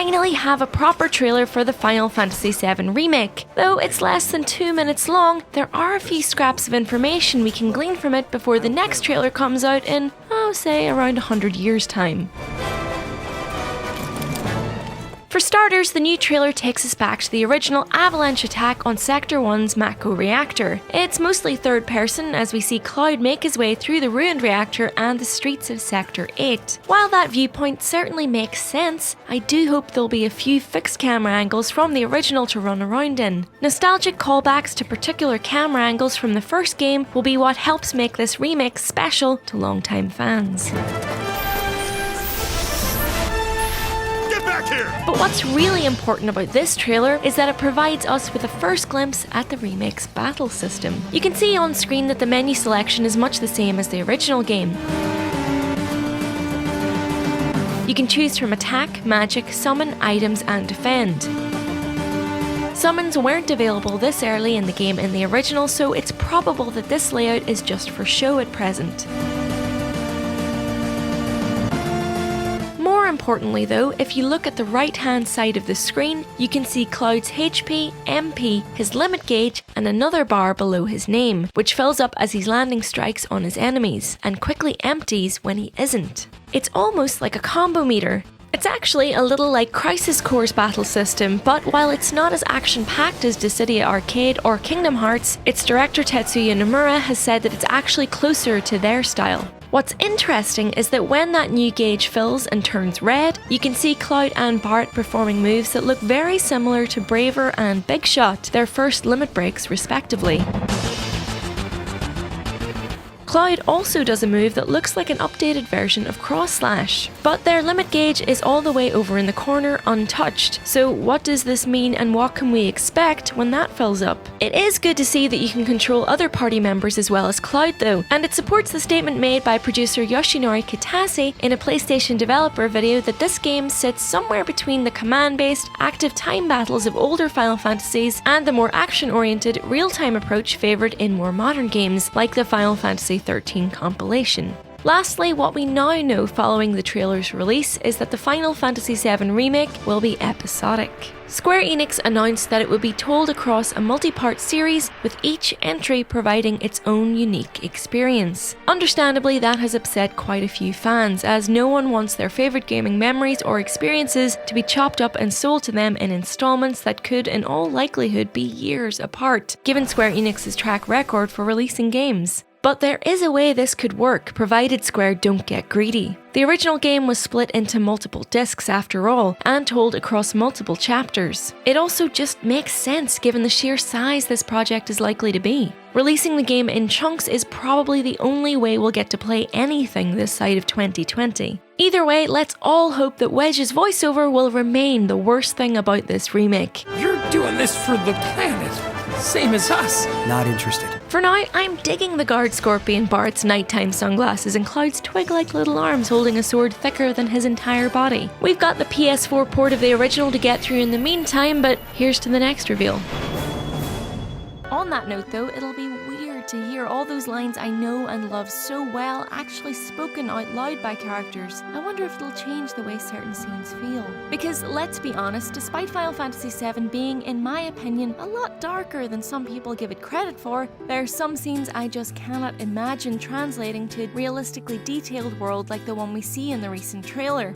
finally have a proper trailer for the Final Fantasy VII Remake. Though it's less than 2 minutes long, there are a few scraps of information we can glean from it before the next trailer comes out in, say, around 100 years' time. For starters, the new trailer takes us back to the original avalanche attack on Sector 1's Mako reactor. It's mostly third person as we see Cloud make his way through the ruined reactor and the streets of Sector 8. While that viewpoint certainly makes sense, I do hope there'll be a few fixed camera angles from the original to run around in. Nostalgic callbacks to particular camera angles from the first game will be what helps make this remake special to longtime fans. But what's really important about this trailer is that it provides us with a first glimpse at the remake's battle system. You can see on screen that the menu selection is much the same as the original game. You can choose from attack, magic, summon, items and defend. Summons weren't available this early in the game in the original, so it's probable that this layout is just for show at present. More importantly though, if you look at the right hand side of the screen, you can see Cloud's HP, MP, his limit gauge and another bar below his name, which fills up as he's landing strikes on his enemies, and quickly empties when he isn't. It's almost like a combo meter. It's actually a little like Crisis Core's battle system, but while it's not as action-packed as Dissidia Arcade or Kingdom Hearts, its director Tetsuya Nomura has said that it's actually closer to their style. What's interesting is that when that new gauge fills and turns red, you can see Cloud and Bart performing moves that look very similar to Braver and Big Shot, their first limit breaks respectively. Cloud also does a move that looks like an updated version of Cross Slash, but their limit gauge is all the way over in the corner untouched. So what does this mean and what can we expect when that fills up? It is good to see that you can control other party members as well as Cloud though, and it supports the statement made by producer Yoshinori Kitase in a PlayStation developer video that this game sits somewhere between the command-based, active time battles of older Final Fantasies and the more action-oriented, real-time approach favoured in more modern games like the Final Fantasy 13 compilation. Lastly, what we now know following the trailer's release is that the Final Fantasy VII Remake will be episodic. Square Enix announced that it would be told across a multi-part series, with each entry providing its own unique experience. Understandably, that has upset quite a few fans, as no one wants their favourite gaming memories or experiences to be chopped up and sold to them in installments that could in all likelihood be years apart, given Square Enix's track record for releasing games. But there is a way this could work, provided Square don't get greedy. The original game was split into multiple discs after all, and told across multiple chapters. It also just makes sense given the sheer size this project is likely to be. Releasing the game in chunks is probably the only way we'll get to play anything this side of 2020. Either way, let's all hope that Wedge's voiceover will remain the worst thing about this remake. You're doing this for the planet, same as us. Not interested. For now, I'm digging the guard scorpion Bart's nighttime sunglasses and Cloud's twig-like little arms holding a sword thicker than his entire body. We've got the PS4 port of the original to get through in the meantime, but here's to the next reveal. On that note though, it'll be weird to hear all those lines I know and love so well actually spoken out loud by characters. I wonder if it'll change the way certain scenes feel. Because let's be honest, despite Final Fantasy VII being, in my opinion, a lot darker than some people give it credit for, there are some scenes I just cannot imagine translating to a realistically detailed world like the one we see in the recent trailer.